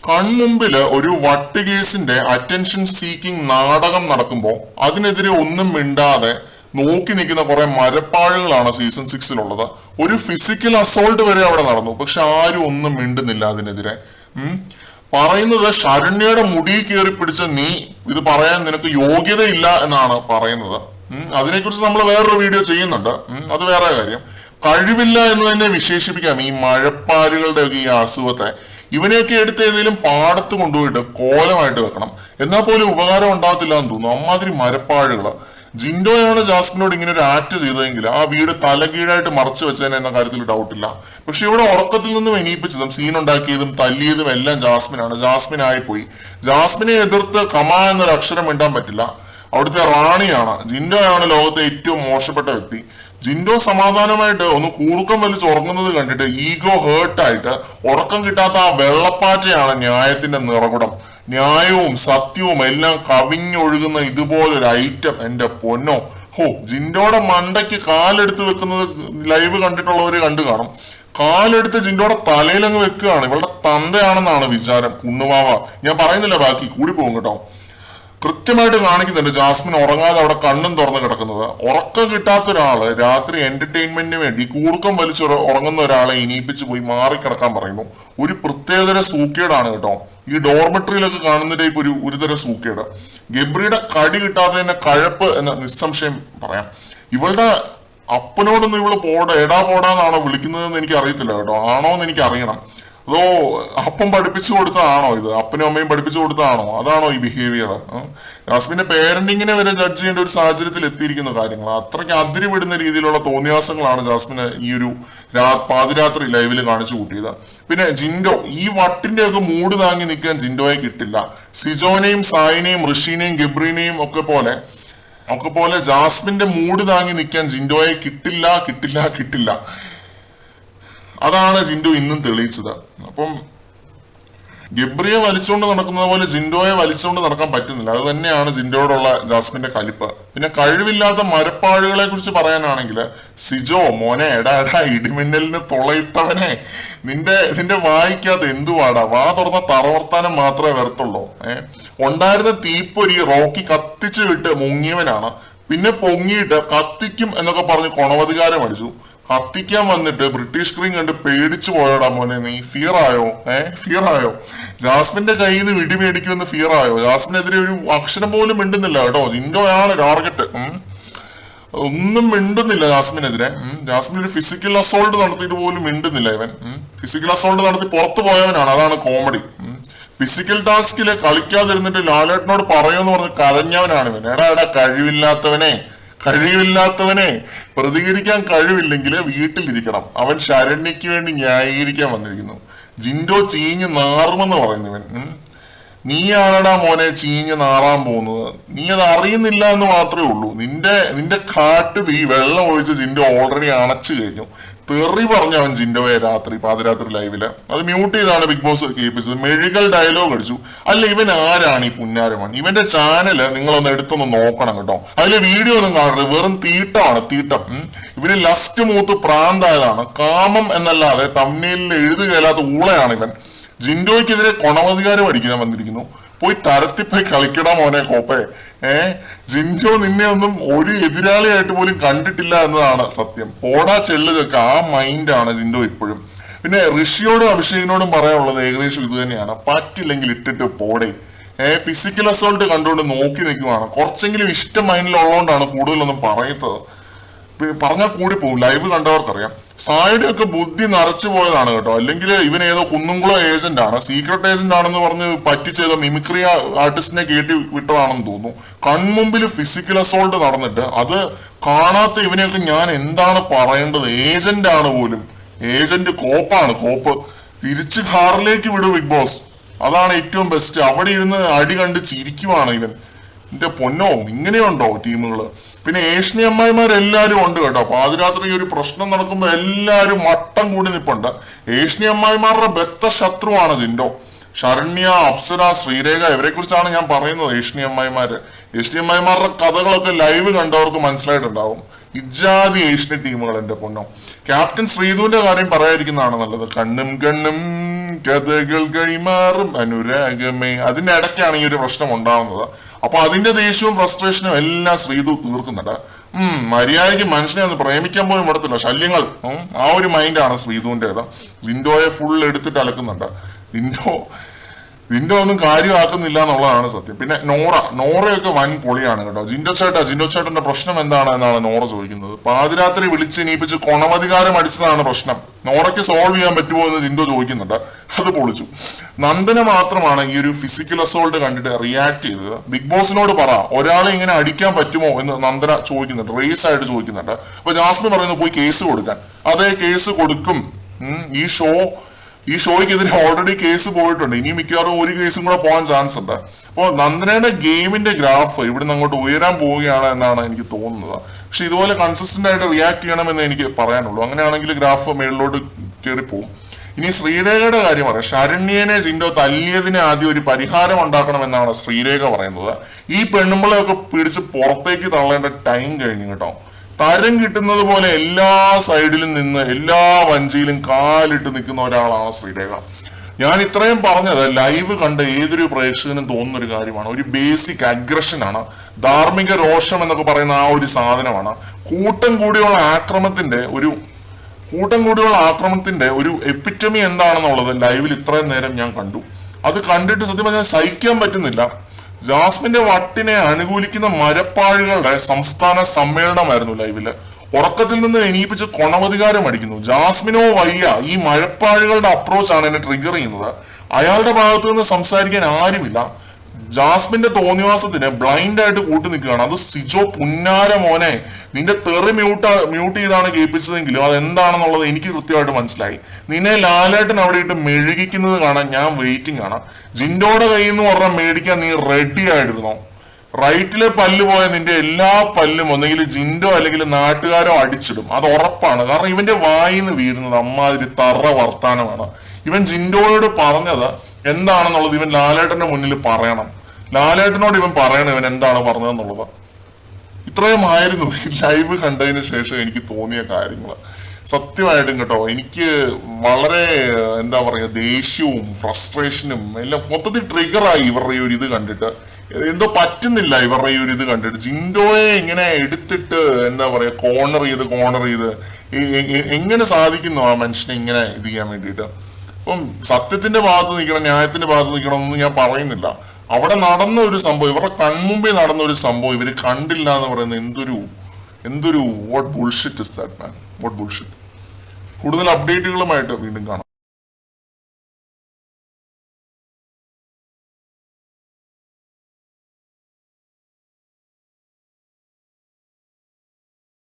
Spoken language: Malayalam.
കൺമുമ്പില് ഒരു വട്ട് കേസിന്റെ അറ്റൻഷൻ സീക്കിംഗ് നാടകം നടക്കുമ്പോൾ അതിനെതിരെ ഒന്നും മിണ്ടാതെ നോക്കി നിൽക്കുന്ന കുറെ മരപ്പാഴുകളാണ് സീസൺ 6-ലുള്ളത്. ഒരു ഫിസിക്കൽ അസോൾട്ട് വരെ അവിടെ നടന്നു, പക്ഷെ ആരും ഒന്നും മിണ്ടുന്നില്ല അതിനെതിരെ. പറയുന്നത് ശരണ്യയുടെ മുടി കയറി പിടിച്ച നീ ഇത് പറയാൻ നിനക്ക് യോഗ്യതയില്ല എന്നാണ് പറയുന്നത്. അതിനെക്കുറിച്ച് നമ്മൾ വേറൊരു വീഡിയോ ചെയ്യുന്നുണ്ട്, അത് വേറെ കാര്യം. കഴിവില്ല എന്ന് തന്നെ വിശേഷിപ്പിക്കാം ഈ മഴപ്പാലുകളുടെ ഈ അസുഖത്തെ. ഇവനെയൊക്കെ എടുത്ത് ഏതെങ്കിലും പാടത്ത് കൊണ്ടുപോയിട്ട് കോലമായിട്ട് വെക്കണം, എന്നാൽ പോലും ഉപകാരം ഉണ്ടാകത്തില്ല എന്ന് തോന്നുന്നു. അമ്മാതിരി മരപ്പാഴുകള്. ജിൻഡോയാണ് ജാസ്മിനോട് ഇങ്ങനെ ഒരു ആക്ട് ചെയ്തതെങ്കിൽ ആ വീട് തലകീഴായിട്ട് മറച്ചു വെച്ചതിന് എന്ന കാര്യത്തിൽ ഡൗട്ടില്ല. പക്ഷെ ഇവിടെ ഉറക്കത്തിൽ നിന്നും എണീപ്പിച്ചതും സീനുണ്ടാക്കിയതും തല്ലിയതും എല്ലാം ജാസ്മിനാണ്. ജാസ്മിനായി പോയി. ജാസ്മിനെ എതിർത്ത് കമാ എന്നൊരു അക്ഷരം മിണ്ടാൻ പറ്റില്ല. അവിടുത്തെ റാണിയാണ്. ജിൻഡോയാണ് ലോകത്തെ ഏറ്റവും മോശപ്പെട്ട വ്യക്തി. ജിൻഡോ സമാധാനമായിട്ട് ഒന്ന് കൂർക്കം വലിച്ച് ഉറങ്ങുന്നത് കണ്ടിട്ട് ഈഗോ ഹേർട്ടായിട്ട് ഉറക്കം കിട്ടാത്ത ആ വെള്ളപ്പാറ്റയാണ് ന്യായത്തിന്റെ നിറകുടം. ന്യായവും സത്യവും എല്ലാം കവിഞ്ഞൊഴുകുന്ന ഇതുപോലൊരു ഐറ്റം എന്റെ പൊന്നോ. ജിൻഡോയുടെ മണ്ടയ്ക്ക് കാലെടുത്ത് വെക്കുന്നത് ലൈവ് കണ്ടിട്ടുള്ളവര് കണ്ടു കാണും. കാലെടുത്ത് ജിൻഡോയുടെ തലയിലങ്ങ് വെക്കുകയാണ്. ഇവളുടെ തന്തയാണെന്നാണ് വിചാരം. കുണ്ണുവാവ. ഞാൻ പറയുന്നില്ല, ബാക്കി കൂടി പോകും കേട്ടോ. കൃത്യമായിട്ട് കാണിക്കുന്നുണ്ട് ജാസ്മിൻ ഉറങ്ങാതെ അവിടെ കണ്ണും തുറന്ന് കിടക്കുന്നത്. ഉറക്കം കിട്ടാത്ത ഒരാള് രാത്രി എന്റർടൈൻമെന്റിന് വേണ്ടി കൂർക്കം വലിച്ച് ഉറങ്ങുന്ന ഒരാളെ ഇനിയിപ്പിച്ച് പോയി മാറിക്കിടക്കാൻ പറയുന്നു. ഒരു പ്രത്യേകതര സൂക്കേടാണ് കേട്ടോ. ഈ ഡോർമെട്രിയിലൊക്കെ കാണുന്ന ടൈപ്പ് ഒരു തരം സൂക്കേട്. ഗബ്രിയുടെ കടി കിട്ടാതെ തന്നെ കഴപ്പ് എന്ന് നിസ്സംശയം പറയാം. ഇവളുടെ അപ്പനോടൊന്നും ഇവള് എടാ പോടാന്നാണോ വിളിക്കുന്നതെന്ന് എനിക്ക് അറിയത്തില്ല കേട്ടോ. ആണോ എന്ന് എനിക്ക് അറിയണം. അതോ അപ്പം പഠിപ്പിച്ചു കൊടുത്തതാണോ ഇത്? അപ്പനും അമ്മയും പഠിപ്പിച്ചു കൊടുത്തതാണോ? അതാണോ ഈ ബിഹേവിയർ? ജാസ്മിന്റെ പേരന്റിങ്ങിനെ വരെ ജഡ്ജ് ചെയ്യേണ്ട ഒരു സാഹചര്യത്തിൽ എത്തിയിരിക്കുന്ന കാര്യങ്ങൾ. അത്രയ്ക്ക് അതിരി വിടുന്ന രീതിയിലുള്ള തോന്നിയാസങ്ങളാണ് ജാസ്മിന് ഈ ഒരു പാതിരാത്രി ലൈവിൽ കാണിച്ചു കൂട്ടിയത്. പിന്നെ ജിൻഡോ, ഈ വട്ടിന്റെ ഒക്കെ മൂട് താങ്ങി നിൽക്കാൻ ജിൻഡോയെ കിട്ടില്ല. സിജോനെയും സായിനെയും ഋഷിനെയും ഗബ്രീനെയും ഒക്കെ പോലെ ജാസ്മിന്റെ മൂട് താങ്ങി നിൽക്കാൻ ജിൻഡോയെ കിട്ടില്ല. അതാണ് ജിൻഡോ ഇന്നും തെളിയിച്ചത്. അപ്പം ഗബ്രിയെ വലിച്ചുകൊണ്ട് നടക്കുന്നത് പോലെ ജിൻഡോയെ വലിച്ചുകൊണ്ട് നടക്കാൻ പറ്റുന്നില്ല. അത് തന്നെയാണ് ജിൻഡോയോടുള്ള ജാസ്മിന്റെ കലിപ്പ്. പിന്നെ കഴിവില്ലാത്ത മരപ്പാഴുകളെ കുറിച്ച് പറയാനാണെങ്കിൽ, സിജോ മോനെ, എടാ ഇടിമിന്നലിന് തുളയിട്ടവനെ, നിന്റെ വായിക്കാത്ത എന്തുവാടാ? വാ തുറന്ന തറവർത്താനം മാത്രമേ വരത്തുള്ളൂ. ഉണ്ടായിരുന്ന തീപ്പൊരി റോക്കി കത്തിച്ചു വിട്ട് മുങ്ങിയവനാണ്. പിന്നെ പൊങ്ങിയിട്ട് കത്തിക്കും എന്നൊക്കെ പറഞ്ഞ് കൊണവധികാരം അടിച്ചു. കത്തിക്കാൻ വന്നിട്ട് ബ്രിട്ടീഷ് സ്ക്രീൻ കണ്ട് പേടിച്ചു പോയോടാ മോനെ നീ. ഫിയർ ആയോ? ജാസ്മിന്റെ കയ്യിൽ നിന്ന് വിടി മേടിക്കുമെന്ന് ഫിയർ ആയോ? ജാസ്മിനെതിരെ ഒരു അക്ഷരം പോലും മിണ്ടുന്നില്ല കേട്ടോ. ജിൻഡോയാണ് ടാർഗറ്റ്. ഒന്നും മിണ്ടുന്നില്ല ജാസ്മിനെതിരെ. ജാസ്മിൻ ഒരു ഫിസിക്കൽ അസോൾട്ട് നടത്തിയിട്ട് പോലും മിണ്ടുന്നില്ല ഇവൻ. ഫിസിക്കൽ അസോൾട്ട് നടത്തി പുറത്തു പോയവനാണ്. അതാണ് കോമഡി. ഫിസിക്കൽ ടാസ്കില് കളിക്കാതിരുന്നിട്ട് ലാലേട്ടനോട് പറയുമെന്ന് പറഞ്ഞ് കരഞ്ഞവനാണ് ഇവൻ. എടാ കഴിവില്ലാത്തവനെ, പ്രതികരിക്കാൻ കഴിവില്ലെങ്കിൽ വീട്ടിലിരിക്കണം. അവൻ ശരണ്യക്ക് വേണ്ടി ന്യായീകരിക്കാൻ വന്നിരിക്കുന്നു. ജിൻഡോ ചീഞ്ഞ് നാറുമെന്ന് പറയുന്നവൻ. നീയാണടാ മോനെ ചീഞ്ഞ് നാറാൻ പോകുന്നത്. നീ അത് അറിയുന്നില്ല എന്ന് മാത്രമേ ഉള്ളൂ. നിന്റെ കാട്ട് തീ വെള്ളം ഒഴിച്ച് ജിൻഡോ ഓൾറെഡി അണച്ചു കഴിഞ്ഞു. തെറി പറഞ്ഞ അവൻ ജിൻഡോയെ പാതിരാത്രി ലൈവില്. അത് മ്യൂട്ട് ചെയ്താണ് ബിഗ് ബോസ് കേൾപ്പിച്ചത്. മെഴുകൽ ഡയലോഗ് അടിച്ചു. അല്ല, ഇവൻ ആരാണ് ഈ പുന്നാരമൺ? ഇവന്റെ ചാനല് നിങ്ങളൊന്ന് എടുത്തൊന്ന് നോക്കണം കേട്ടോ. അതിലെ വീഡിയോ ഒന്നും കാണരുത്. വെറും തീട്ടം. ഇവന് ലസ്റ്റ് മൂത്ത് പ്രാന്തായതാണ്. കാമം എന്നല്ലാതെ തമ്മിലിൽ എഴുതുകയില്ലാത്ത ഊളയാണ് ഇവൻ. ജിൻഡോയ്ക്കെതിരെ കൊണവധികാരം അടിക്കാൻ വന്നിരിക്കുന്നു. പോയി തരത്തിപ്പോയി കളിക്കടാ മോനെ കോപ്പേ. ജിൻഡോ നിന്നെ ഒന്നും ഒരു എതിരാളിയായിട്ട് പോലും കണ്ടിട്ടില്ല എന്നതാണ് സത്യം. പോടാ ചെള്ളുതൊക്കെ ആ മൈൻഡാണ് ജിൻഡോ ഇപ്പോഴും. പിന്നെ ഋഷിയോടും അഭിഷേകിനോടും പറയാനുള്ളത് ഏകദേശം ഇത് തന്നെയാണ്. പറ്റില്ലെങ്കിൽ ഇട്ടിട്ട് പോടേ. ഫിസിക്കൽ അസോൾട്ട് കണ്ടുകൊണ്ട് നോക്കി നിൽക്കുവാണ്. കുറച്ചെങ്കിലും ഇഷ്ടം മൈൻഡിലുള്ളതുകൊണ്ടാണ് കൂടുതലൊന്നും പറയുന്നത്. പറഞ്ഞാൽ കൂടി പോകും. ലൈവ് കണ്ടവർക്കറിയാം. സായുടെ ഒക്കെ ബുദ്ധി നിറച്ചു പോയതാണ് കേട്ടോ. അല്ലെങ്കിൽ ഇവൻ ഏതോ കുന്നുംകുളം ഏജന്റ് ആണ്, സീക്രട്ട് ഏജന്റ് ആണെന്ന് പറഞ്ഞ് പറ്റിച്ചേതോ മിമിക്രി ആർട്ടിസ്റ്റിനെ കേട്ടി വിട്ടതാണെന്ന് തോന്നുന്നു. കൺമുമ്പിൽ ഫിസിക്കൽ അസോൾട്ട് നടന്നിട്ട് അത് കാണാത്ത ഇവനെയൊക്കെ ഞാൻ എന്താണ് പറയേണ്ടത്? ഏജന്റ് ആണ് പോലും. ഏജന്റ് കോപ്പ്. തിരിച്ച് കാറിലേക്ക് വിടും ബിഗ് ബോസ്. അതാണ് ഏറ്റവും ബെസ്റ്റ്. അവിടെ ഇരുന്ന് അടി കണ്ട് ചിരിക്കുവാണ് ഇവൻ. എന്റെ പൊന്നോ, ഇങ്ങനെയുണ്ടോ ടീമുകള്? പിന്നെ ഏഷ്ണി അമ്മായിമാരെല്ലാരും ഉണ്ട് കേട്ടോ. പാതിരാത്രി ഒരു പ്രശ്നം നടക്കുമ്പോൾ എല്ലാരും വട്ടം കൂടി നിൽപ്പുണ്ട്. ഏഷ്ണി അമ്മായിമാരുടെ ബെത്ത ശത്രുവാണ് ജിൻഡോ. ശരണ്യ, അപ്സര, ശ്രീരേഖ, ഇവരെ കുറിച്ചാണ് ഞാൻ പറയുന്നത്. ഏഷ്ണി അമ്മായിമാരുടെ കഥകളൊക്കെ ലൈവ് കണ്ടവർക്ക് മനസ്സിലായിട്ടുണ്ടാവും. ഇജാതി ഏഷ്യൻ ടീമുകൾ എന്റെ പൊന്നോ. ക്യാപ്റ്റൻ ശ്രീധുവിന്റെ കാര്യം പറയാതിരിക്കുന്നതാണ് നല്ലത്. കണ്ണും കഥകൾ കൈമാറും അനുരാഗമേ. അതിന്റെ ഇടയ്ക്കാണ് ഈ ഒരു പ്രശ്നം ഉണ്ടാവുന്നത്. അപ്പൊ അതിന്റെ ദേഷ്യവും ഫ്രസ്ട്രേഷനും എല്ലാം ശ്രീതു തീർക്കുന്നുണ്ട്. മര്യാദയ്ക്ക് മനുഷ്യനെ ഒന്ന് പ്രേമിക്കാൻ പോലും വിടത്തില്ല, ശല്യങ്ങൾ. ആ ഒരു മൈൻഡാണ് ശ്രീതുവിൻ്റെത്. ജിൻഡോയെ ഫുൾ എടുത്തിട്ട് അലക്കുന്നുണ്ട്. ജിൻഡോ ഒന്നും കാര്യമാക്കുന്നില്ല എന്നുള്ളതാണ് സത്യം. പിന്നെ നോറയൊക്കെ വൻ പൊളിയാണ് കേട്ടോ. ജിൻഡോ ചേട്ടന്റെ പ്രശ്നം എന്താണ് എന്നാണ് നോറ ചോദിക്കുന്നത്. പാതിരാത്രി വിളിച്ച് ഇനിയിപ്പിച്ച് കൊണവധികാരം അടിച്ചതാണ് പ്രശ്നം, നോറയ്ക്ക് സോൾവ് ചെയ്യാൻ പറ്റുമോ എന്ന് ജിൻഡോ ചോദിക്കുന്നുണ്ട്. അത് പൊളിച്ചു. നന്ദന മാത്രമാണ് ഈ ഒരു ഫിസിക്കൽ അസോൾട്ട് കണ്ടിട്ട് റിയാക്ട് ചെയ്തത്. ബിഗ് ബോസിനോട് പറ, ഒരാളെ ഇങ്ങനെ അടിക്കാൻ പറ്റുമോ എന്ന് നന്ദന ചോദിക്കുന്നുണ്ട്, റേസ് ആയിട്ട് ചോദിക്കുന്നുണ്ട്. അപ്പൊ ജാസ്മിൻ പറയുന്നു പോയി കേസ് കൊടുക്കാൻ. അതേ കേസ് കൊടുക്കും. ഈ ഷോയ്ക്കെതിരെ ഓൾറെഡി കേസ് പോയിട്ടുണ്ട്. ഇനി മിക്കവാറും ഒരു കേസും കൂടെ പോകാൻ ചാൻസ് ഉണ്ട്. അപ്പോൾ നന്ദനയുടെ ഗെയിമിന്റെ ഗ്രാഫ് ഇവിടുന്ന് അങ്ങോട്ട് ഉയരാൻ പോവുകയാണ് എന്നാണ് എനിക്ക് തോന്നുന്നത്. പക്ഷെ ഇതുപോലെ കൺസിസ്റ്റന്റ് ആയിട്ട് റിയാക്ട് ചെയ്യണമെന്ന് എനിക്ക് പറയാനുള്ളൂ. അങ്ങനെയാണെങ്കിൽ ഗ്രാഫ് മേളിലോട്ട് കയറിപ്പോവും. ഇനി ശ്രീരേഖയുടെ കാര്യം പറയാം. ശരണ്യനെ ജിൻഡോ തല്ലിയതിന് ആദ്യം ഒരു പരിഹാരം ഉണ്ടാക്കണമെന്നാണ് ശ്രീരേഖ പറയുന്നത്. ഈ പെണ്ണുമ്പളെയൊക്കെ പിടിച്ച് പുറത്തേക്ക് തള്ളേണ്ട ടൈം കഴിഞ്ഞു കേട്ടോ. തരം കിട്ടുന്നത് പോലെ എല്ലാ സൈഡിലും നിന്ന് എല്ലാ വഞ്ചിയിലും കാലിട്ട് നിൽക്കുന്ന ഒരാളാണ് ശ്രീരേഖ. ഞാൻ ഇത്രയും പറഞ്ഞത് ലൈവ് കണ്ട ഏതൊരു പ്രേക്ഷകനും തോന്നുന്ന ഒരു കാര്യമാണ്. ഒരു ബേസിക് അഗ്രഷനാണ്, ധാർമ്മിക രോഷം എന്നൊക്കെ പറയുന്ന ആ ഒരു സാധനമാണ്. കൂട്ടം കൂടിയുള്ള ആക്രമണത്തിന്റെ ഒരു എപ്പിറ്റമി എന്താണെന്നുള്ളത് ലൈവിൽ ഇത്രയും നേരം ഞാൻ കണ്ടു. അത് കണ്ടിട്ട് സത്യം പറഞ്ഞാൽ സഹിക്കാൻ പറ്റുന്നില്ല. ജാസ്മിന്റെ വട്ടിനെ അനുകൂലിക്കുന്ന മരപ്പാഴുകളുടെ സംസ്ഥാന സമ്മേളനമായിരുന്നു ലൈവില്. ഉറക്കത്തിൽ നിന്ന് എണീപ്പിച്ച് കൊണവധികാരം അടിക്കുന്നു. ജാസ്മിനോ വയ്യ, ഈ മഴപ്പാഴുകളുടെ അപ്രോച്ചാണ് എന്നെ ട്രിഗർ ചെയ്യുന്നത്. അയാളുടെ ഭാഗത്തു നിന്ന് സംസാരിക്കാൻ ആരുമില്ല. ജാസ്മിന്റെ തോന്നിവാസത്തിന് ബ്ലൈൻഡ് ആയിട്ട് കൂട്ടു നിൽക്കുകയാണ്. അത് സിജോ പുന്നാര മോനെ, നിന്റെ തെറി മ്യൂട്ട് ചെയ്താണ് കേൾപ്പിച്ചതെങ്കിലും അതെന്താണെന്നുള്ളത് എനിക്ക് കൃത്യമായിട്ട് മനസ്സിലായി. നിന്നെ ലാലേട്ടൻ അവിടെ ഇട്ട് മെഴുകിക്കുന്നത് കാണാൻ ഞാൻ വെയിറ്റിംഗ് ആണ്. ജിൻഡോയുടെ കയ്യിൽ നിന്ന് പറഞ്ഞാൽ മേടിക്കാൻ നീ റെഡി ആയിട്ടിരുന്നോ? റൈറ്റിലെ പല്ല് പോയ നിന്റെ എല്ലാ പല്ലും ഒന്നെങ്കിൽ ജിൻഡോ അല്ലെങ്കിൽ നാട്ടുകാരോ അടിച്ചിടും, അത് ഉറപ്പാണ്. കാരണം ഇവന്റെ വായിന്ന് വീഴുന്നത് അമ്മാതിരി തറ വർത്താനമാണ്. ഇവൻ ജിൻഡോയോട് പറഞ്ഞത് എന്താണെന്നുള്ളത് ഇവൻ ലാലേട്ടന്റെ മുന്നിൽ പറയണം. ലാലേട്ടനോട് ഇവൻ പറയണം ഇവൻ എന്താണ് പറഞ്ഞതെന്നുള്ളത്. ഇത്രയുമായിരുന്നു ലൈവ് കണ്ടതിന് ശേഷം എനിക്ക് തോന്നിയ കാര്യങ്ങൾ. സത്യമായിട്ടും കേട്ടോ, എനിക്ക് വളരെ എന്താ പറയുക, ദേഷ്യവും ഫ്രസ്ട്രേഷനും എല്ലാം മൊത്തത്തിൽ ട്രിഗറായി ഇവരുടെ ഈ ഒരു ഇത് കണ്ടിട്ട്. എന്തോ പറ്റുന്നില്ല ഇവരുടെ ഈ ഒരു ഇത് കണ്ടിട്ട്. ജിൻഡോയെ ഇങ്ങനെ എടുത്തിട്ട് എന്താ പറയുക കോർണർ ചെയ്ത് എങ്ങനെ സാധിക്കുന്നു ആ മനുഷ്യനെ ഇങ്ങനെ ഇത് ചെയ്യാൻ വേണ്ടിയിട്ട്. അപ്പം സത്യത്തിന്റെ ഭാഗത്ത് നിൽക്കണം, ന്യായത്തിന്റെ ഭാഗത്ത് നിൽക്കണം എന്ന് ഞാൻ പറയുന്നില്ല. അവിടെ നടന്ന ഒരു സംഭവം, ഇവരുടെ കൺമുമ്പിൽ നടന്ന ഒരു സംഭവം ഇവര് കണ്ടില്ല എന്ന് പറയുന്നത് എന്തൊരു what bullshit is that man, what bullshit. കൂടുതൽ അപ്ഡേറ്റുകളുമായിട്ട് വീണ്ടും കാണാം.